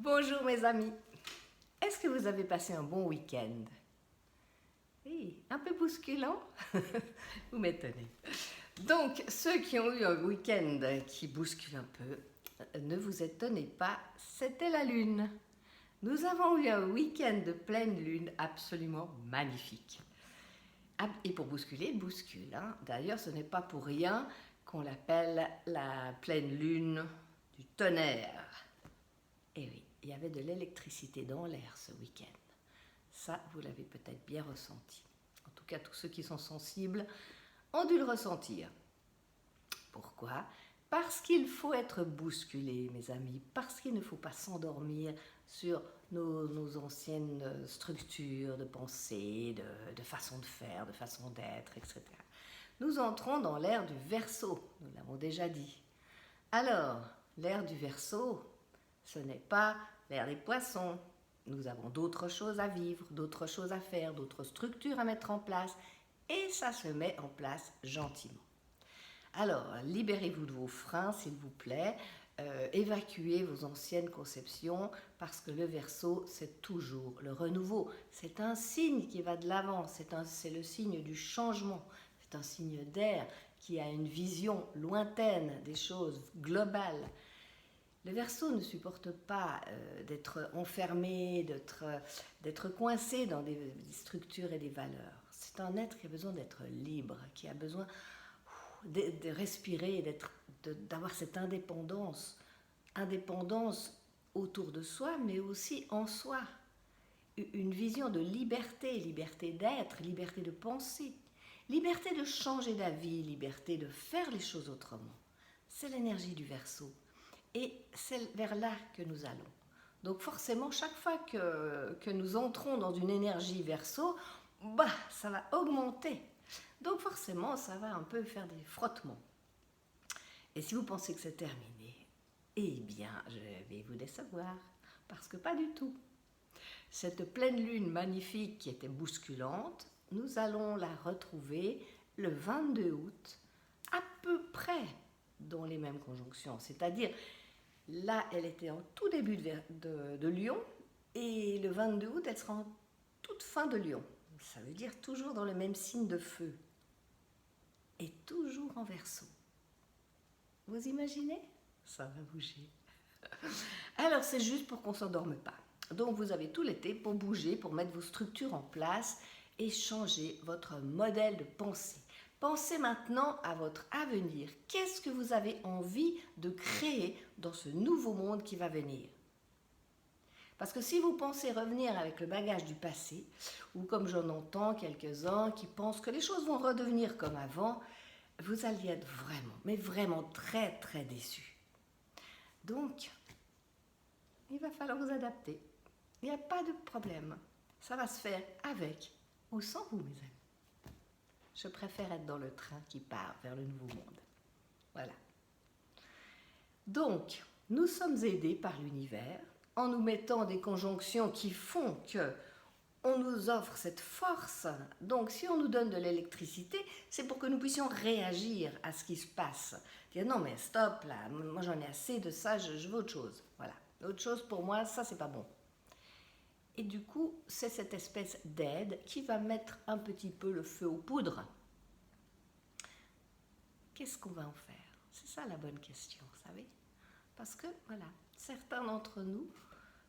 Bonjour mes amis, est-ce que vous avez passé un bon week-end? Oui, un peu bousculant? Vous m'étonnez. Donc, ceux qui ont eu un week-end qui bouscule un peu, ne vous étonnez pas, c'était la lune. Nous avons eu un week-end de pleine lune absolument magnifique. Et pour bousculer, il bouscule. D'ailleurs, ce n'est pas pour rien qu'on l'appelle la pleine lune du tonnerre. Et oui, il y avait de l'électricité dans l'air ce week-end. Ça, vous l'avez peut-être bien ressenti. En tout cas, tous ceux qui sont sensibles ont dû le ressentir. Pourquoi? Parce qu'il faut être bousculé, mes amis, parce qu'il ne faut pas s'endormir sur nos anciennes structures de pensée, de façon de faire, de façon d'être, etc. Nous entrons dans l'ère du Verseau, nous l'avons déjà dit. Alors, l'ère du Verseau, ce n'est pas l'ère des poissons. Nous avons d'autres choses à vivre, d'autres choses à faire, d'autres structures à mettre en place, et ça se met en place gentiment. Alors, libérez-vous de vos freins, s'il vous plaît, évacuez vos anciennes conceptions, parce que le Verseau, c'est toujours le renouveau. C'est un signe qui va de l'avant, c'est le signe du changement, c'est un signe d'air qui a une vision lointaine des choses globales. Le Verseau ne supporte pas d'être enfermé, d'être coincé dans des structures et des valeurs. C'est un être qui a besoin d'être libre, qui a besoin de respirer, d'avoir cette indépendance. Indépendance autour de soi, mais aussi en soi. Une vision de liberté, liberté d'être, liberté de penser, liberté de changer d'avis, liberté de faire les choses autrement. C'est l'énergie du Verseau. Et c'est vers là que nous allons. Donc forcément, chaque fois que nous entrons dans une énergie Verseau, ça va augmenter. Donc forcément, ça va un peu faire des frottements. Et si vous pensez que c'est terminé, eh bien, je vais vous décevoir, parce que pas du tout. Cette pleine lune magnifique qui était bousculante, nous allons la retrouver le 22 août, à peu près dans les mêmes conjonctions, c'est-à-dire là, elle était en tout début de Lion, et le 22 août, elle sera en toute fin de Lion. Ça veut dire toujours dans le même signe de feu, et toujours en Verseau. Vous imaginez? Ça va bouger. Alors, c'est juste pour qu'on ne s'endorme pas. Donc, vous avez tout l'été pour bouger, pour mettre vos structures en place et changer votre modèle de pensée. Pensez maintenant à votre avenir. Qu'est-ce que vous avez envie de créer dans ce nouveau monde qui va venir? Parce que si vous pensez revenir avec le bagage du passé, ou comme j'en entends quelques-uns qui pensent que les choses vont redevenir comme avant, vous allez être vraiment, mais vraiment très très déçus. Donc, il va falloir vous adapter. Il n'y a pas de problème. Ça va se faire avec ou sans vous, mes amis. Je préfère être dans le train qui part vers le nouveau monde. Voilà. Donc, nous sommes aidés par l'univers en nous mettant des conjonctions qui font que on nous offre cette force. Donc, si on nous donne de l'électricité, c'est pour que nous puissions réagir à ce qui se passe. Dire non, mais stop, là, moi j'en ai assez de ça, je veux autre chose. Voilà. Autre chose pour moi, ça c'est pas bon. Et du coup, c'est cette espèce d'aide qui va mettre un petit peu le feu aux poudres. Qu'est-ce qu'on va en faire? C'est ça la bonne question, vous savez? Parce que, voilà, certains d'entre nous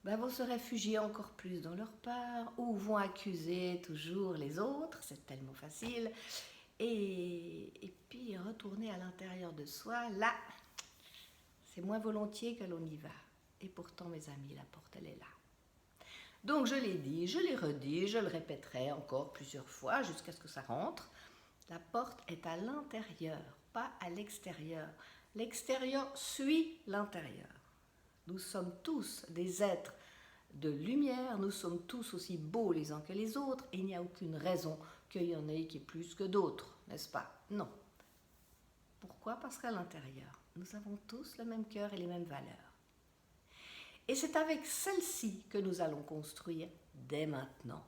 vont se réfugier encore plus dans leur peur ou vont accuser toujours les autres, c'est tellement facile. Et puis retourner à l'intérieur de soi, là, c'est moins volontiers que l'on y va. Et pourtant, mes amis, la porte, elle est là. Donc, je l'ai dit, je l'ai redit, je le répéterai encore plusieurs fois jusqu'à ce que ça rentre. La porte est à l'intérieur, pas à l'extérieur. L'extérieur suit l'intérieur. Nous sommes tous des êtres de lumière, nous sommes tous aussi beaux les uns que les autres, et il n'y a aucune raison qu'il y en ait qui est plus que d'autres, n'est-ce pas? Non. Pourquoi? Parce qu'à l'intérieur, nous avons tous le même cœur et les mêmes valeurs. Et c'est avec celle-ci que nous allons construire dès maintenant.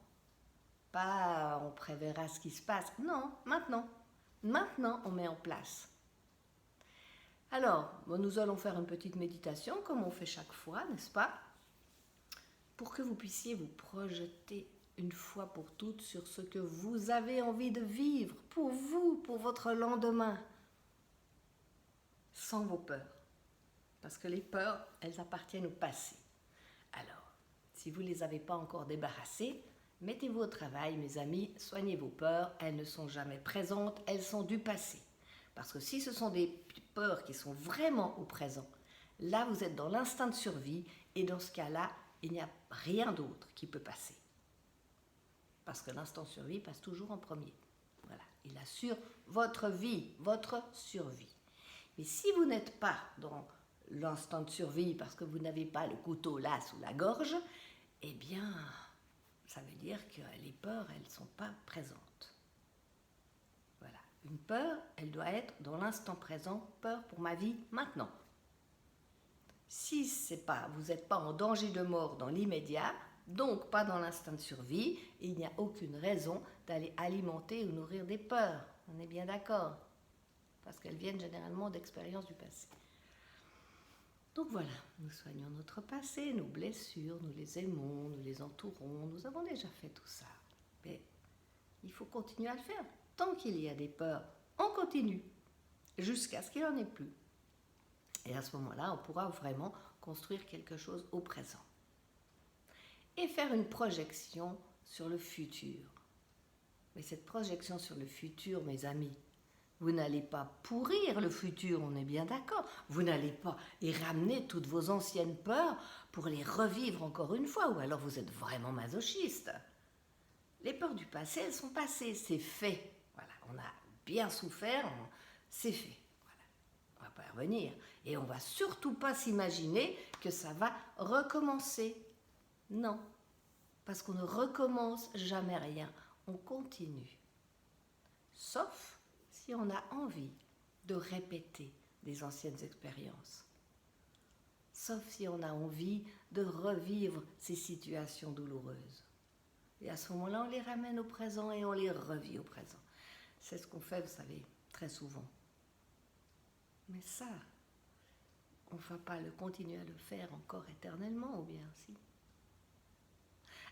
Pas on préverra ce qui se passe, non, maintenant. Maintenant, on met en place. Alors, nous allons faire une petite méditation, comme on fait chaque fois, n'est-ce pas? pour que vous puissiez vous projeter une fois pour toutes sur ce que vous avez envie de vivre pour vous, pour votre lendemain, sans vos peurs. Parce que les peurs, elles appartiennent au passé. Alors, si vous ne les avez pas encore débarrassées, mettez-vous au travail, mes amis, soignez vos peurs, elles ne sont jamais présentes, elles sont du passé. Parce que si ce sont des peurs qui sont vraiment au présent, là vous êtes dans l'instinct de survie et dans ce cas-là, il n'y a rien d'autre qui peut passer. Parce que l'instinct de survie passe toujours en premier. Voilà, il assure votre vie, votre survie. Mais si vous n'êtes pas dans l'instinct de survie parce que vous n'avez pas le couteau là sous la gorge, eh bien, ça veut dire que les peurs, elles ne sont pas présentes. Voilà. Une peur, elle doit être dans l'instant présent, peur pour ma vie maintenant. Si vous n'êtes pas en danger de mort dans l'immédiat, donc pas dans l'instinct de survie, il n'y a aucune raison d'aller alimenter ou nourrir des peurs. On est bien d'accord? Parce qu'elles viennent généralement d'expériences du passé. Donc voilà, nous soignons notre passé, nos blessures, nous les aimons, nous les entourons, nous avons déjà fait tout ça. Mais il faut continuer à le faire. Tant qu'il y a des peurs, on continue, jusqu'à ce qu'il n'y en ait plus. Et à ce moment-là, on pourra vraiment construire quelque chose au présent. Et faire une projection sur le futur. Mais cette projection sur le futur, mes amis, vous n'allez pas pourrir le futur, on est bien d'accord. Vous n'allez pas y ramener toutes vos anciennes peurs pour les revivre encore une fois, ou alors vous êtes vraiment masochiste. Les peurs du passé, elles sont passées, c'est fait. Voilà, on a bien souffert, c'est fait. Voilà, on ne va pas y revenir. Et on ne va surtout pas s'imaginer que ça va recommencer. Non, parce qu'on ne recommence jamais rien, on continue. Sauf si on a envie de répéter des anciennes expériences. Sauf si on a envie de revivre ces situations douloureuses. Et à ce moment-là, on les ramène au présent et on les revit au présent. C'est ce qu'on fait, vous savez, très souvent. Mais ça, on ne va pas continuer à le faire encore éternellement, ou bien si.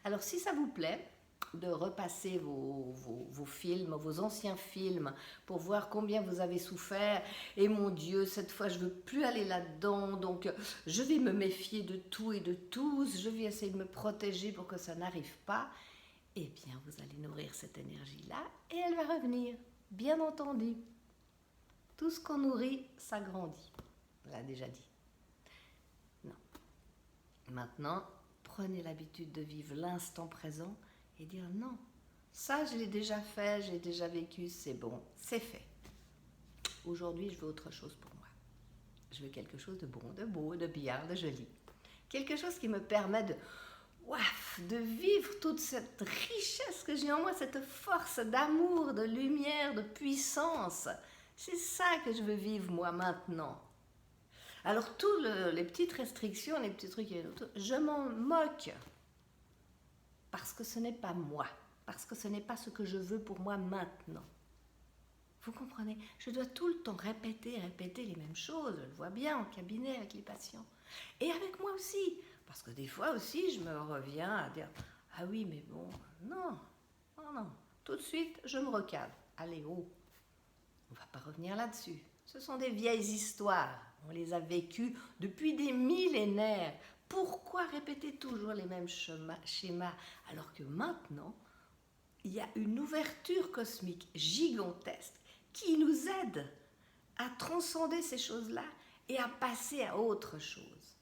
Alors si ça vous plaît de repasser vos films, vos anciens films, pour voir combien vous avez souffert, et mon Dieu, cette fois je ne veux plus aller là-dedans, donc je vais me méfier de tout et de tous, je vais essayer de me protéger pour que ça n'arrive pas, eh bien vous allez nourrir cette énergie-là, et elle va revenir, bien entendu. Tout ce qu'on nourrit, ça grandit, on l'a déjà dit. Non. Maintenant, prenez l'habitude de vivre l'instant présent et dire non, ça je l'ai déjà fait, j'ai déjà vécu, c'est bon, c'est fait. Aujourd'hui, je veux autre chose pour moi. Je veux quelque chose de bon, de beau, de bien, de joli. Quelque chose qui me permet de vivre toute cette richesse que j'ai en moi, cette force d'amour, de lumière, de puissance. C'est ça que je veux vivre moi maintenant. Alors, toutes les petites restrictions, les petits trucs, je m'en moque. Parce que ce n'est pas moi. Parce que ce n'est pas ce que je veux pour moi maintenant. Vous comprenez? Je dois tout le temps répéter les mêmes choses. Je le vois bien en cabinet avec les patients. Et avec moi aussi. Parce que des fois aussi, je me reviens à dire « Ah oui, mais bon, non. Tout de suite, je me recale. Allez, on ne va pas revenir là-dessus. Ce sont des vieilles histoires. On les a vécues depuis des millénaires. Pourquoi répéter toujours les mêmes schémas alors que maintenant, il y a une ouverture cosmique gigantesque qui nous aide à transcender ces choses-là et à passer à autre chose.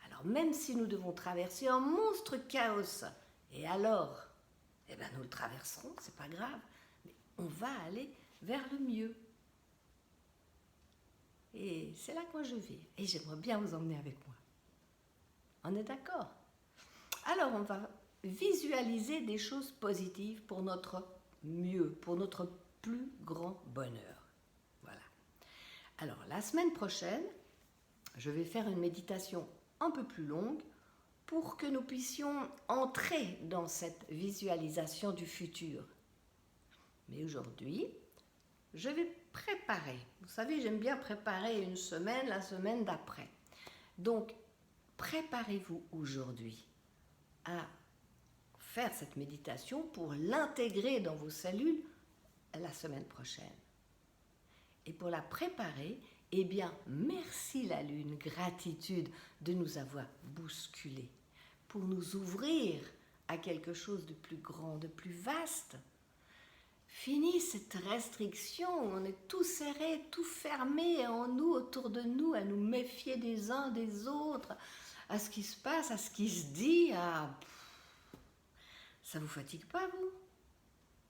Alors même si nous devons traverser un monstre chaos, et alors, nous le traverserons, c'est pas grave, mais on va aller vers le mieux. Et c'est là que moi je vais. Et j'aimerais bien vous emmener avec moi. On est d'accord? Alors on va visualiser des choses positives pour notre mieux, pour notre plus grand bonheur. Voilà. Alors la semaine prochaine, je vais faire une méditation un peu plus longue pour que nous puissions entrer dans cette visualisation du futur. Mais aujourd'hui, je vais préparer. Vous savez, j'aime bien préparer une semaine, la semaine d'après. Donc, préparez-vous aujourd'hui à faire cette méditation pour l'intégrer dans vos cellules la semaine prochaine. Et pour la préparer, eh bien, merci la Lune, gratitude de nous avoir bousculés, pour nous ouvrir à quelque chose de plus grand, de plus vaste. Fini cette restriction, on est tout serré, tout fermé en nous, autour de nous, à nous méfier des uns des autres, à ce qui se passe, à ce qui se dit. Ça vous fatigue pas, vous?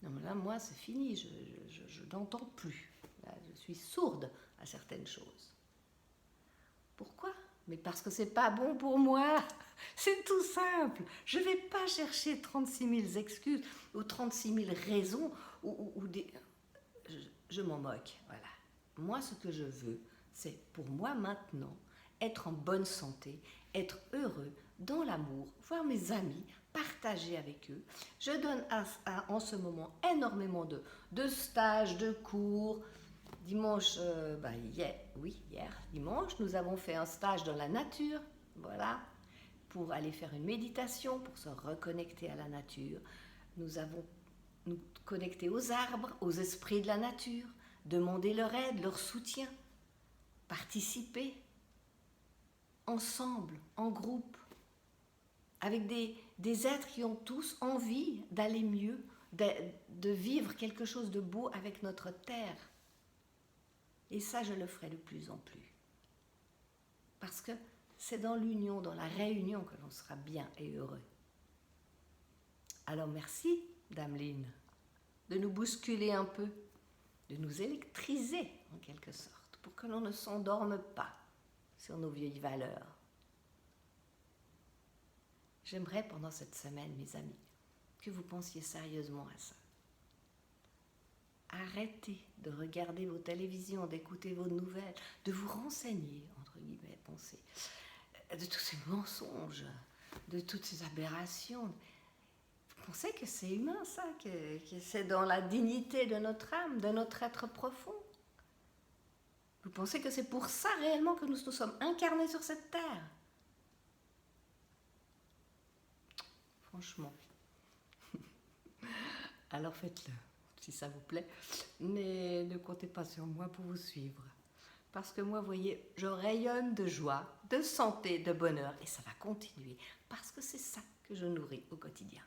Non, mais là, moi, c'est fini, je n'entends plus. Là, je suis sourde à certaines choses. Pourquoi? Mais parce que c'est pas bon pour moi. C'est tout simple. Je vais pas chercher 36 000 excuses ou 36 000 raisons ou des... Je m'en moque, voilà. Moi, ce que je veux, c'est pour moi maintenant, être en bonne santé, être heureux, dans l'amour, voir mes amis, partager avec eux. Je donne en ce moment énormément de stages, de cours. Dimanche, hier, dimanche, nous avons fait un stage dans la nature, voilà, pour aller faire une méditation, pour se reconnecter à la nature. Nous avons nous connecter aux arbres, aux esprits de la nature, demander leur aide, leur soutien, participer ensemble, en groupe, avec des êtres qui ont tous envie d'aller mieux, de vivre quelque chose de beau avec notre terre. Et ça, je le ferai de plus en plus. Parce que c'est dans l'union, dans la réunion que l'on sera bien et heureux. Alors merci, Dame Lynn, de nous bousculer un peu, de nous électriser en quelque sorte, pour que l'on ne s'endorme pas sur nos vieilles valeurs. J'aimerais pendant cette semaine, mes amis, que vous pensiez sérieusement à ça. Arrêtez de regarder vos télévisions, d'écouter vos nouvelles, de vous renseigner, entre guillemets, pensez, de tous ces mensonges, de toutes ces aberrations. Vous pensez que c'est humain, ça, que c'est dans la dignité de notre âme, de notre être profond? Vous pensez que c'est pour ça réellement que nous sommes incarnés sur cette terre? Franchement. Alors faites-le, si ça vous plaît, mais ne comptez pas sur moi pour vous suivre. Parce que moi, vous voyez, je rayonne de joie, de santé, de bonheur, et ça va continuer, parce que c'est ça que je nourris au quotidien.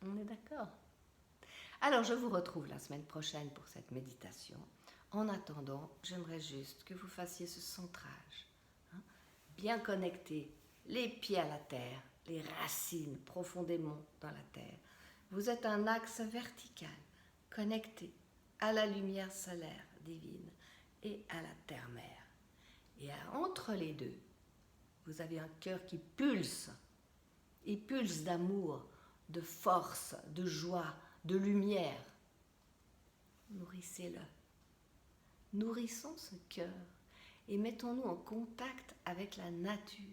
On est d'accord? Alors, je vous retrouve la semaine prochaine pour cette méditation. En attendant, j'aimerais juste que vous fassiez ce centrage, bien connecté, les pieds à la terre, les racines profondément dans la terre. Vous êtes un axe vertical, connecté à la lumière solaire divine et à la terre-mère. Et entre les deux, vous avez un cœur qui pulse. Il pulse d'amour, de force, de joie, de lumière. Nourrissez-le. Nourrissons ce cœur et mettons-nous en contact avec la nature.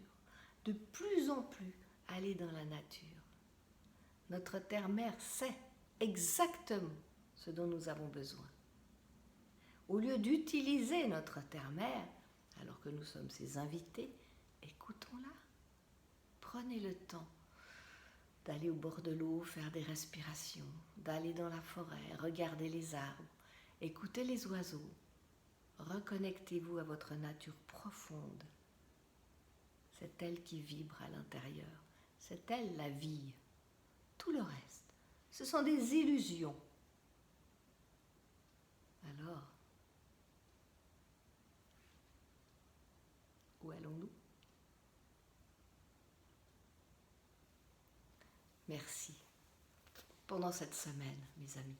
De plus en plus, aller dans la nature. Notre terre-mère sait exactement ce dont nous avons besoin. Au lieu d'utiliser notre terre-mère, alors que nous sommes ses invités, écoutons-la. Prenez le temps d'aller au bord de l'eau, faire des respirations, d'aller dans la forêt, regarder les arbres, écouter les oiseaux. Reconnectez-vous à votre nature profonde. C'est elle qui vibre à l'intérieur. C'est elle la vie. Tout le reste, ce sont des illusions. Alors, où allons-nous? Merci pendant cette semaine, mes amis,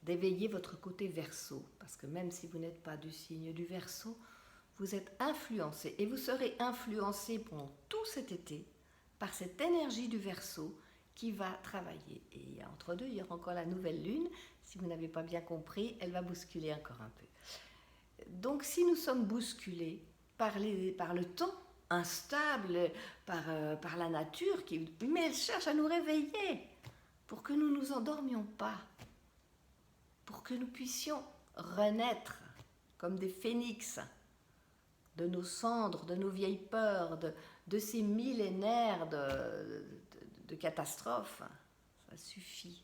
d'éveiller votre côté Verseau, parce que même si vous n'êtes pas du signe du Verseau, vous êtes influencé et vous serez influencé pendant tout cet été par cette énergie du Verseau qui va travailler. Et entre deux, il y aura encore la nouvelle lune. Si vous n'avez pas bien compris, elle va bousculer encore un peu. Donc si nous sommes bousculés par le temps instable, par la nature, mais elle cherche à nous réveiller pour que nous ne nous endormions pas, pour que nous puissions renaître comme des phénix, de nos cendres, de nos vieilles peurs, de ces millénaires de catastrophes. Ça suffit.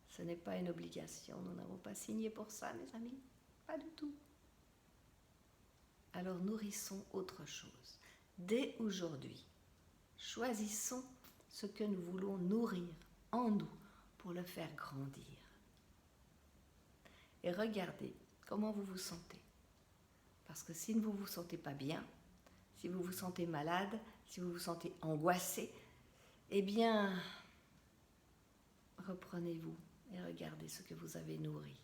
Ce n'est pas une obligation. Nous n'avons pas signé pour ça, mes amis. Pas du tout. Alors nourrissons autre chose. Dès aujourd'hui, choisissons ce que nous voulons nourrir en nous pour le faire grandir. Et regardez comment vous vous sentez. Parce que si vous ne vous sentez pas bien, si vous vous sentez malade, si vous vous sentez angoissé, eh bien, reprenez-vous et regardez ce que vous avez nourri.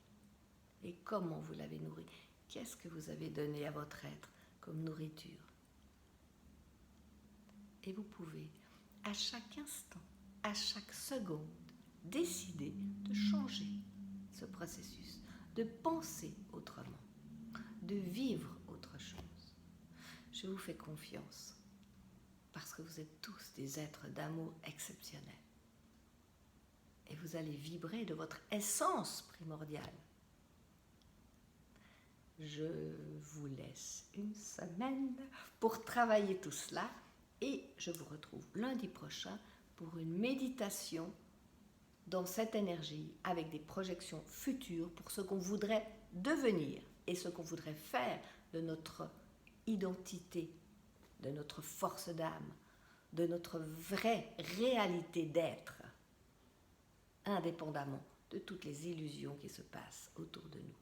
Et comment vous l'avez nourri. Qu'est-ce que vous avez donné à votre être comme nourriture? Et vous pouvez, à chaque instant, à chaque seconde, décider de changer ce processus, de penser autrement, de vivre autre chose. Je vous fais confiance parce que vous êtes tous des êtres d'amour exceptionnels. Et vous allez vibrer de votre essence primordiale. Je vous laisse une semaine pour travailler tout cela et je vous retrouve lundi prochain pour une méditation dans cette énergie avec des projections futures pour ce qu'on voudrait devenir et ce qu'on voudrait faire de notre identité, de notre force d'âme, de notre vraie réalité d'être, indépendamment de toutes les illusions qui se passent autour de nous,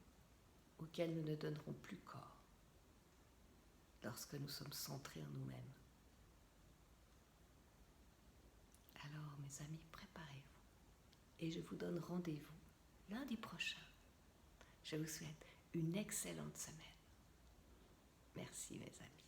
auxquelles nous ne donnerons plus corps lorsque nous sommes centrés en nous-mêmes. Alors, mes amis, préparez-vous et je vous donne rendez-vous lundi prochain. Je vous souhaite une excellente semaine. Merci, mes amis.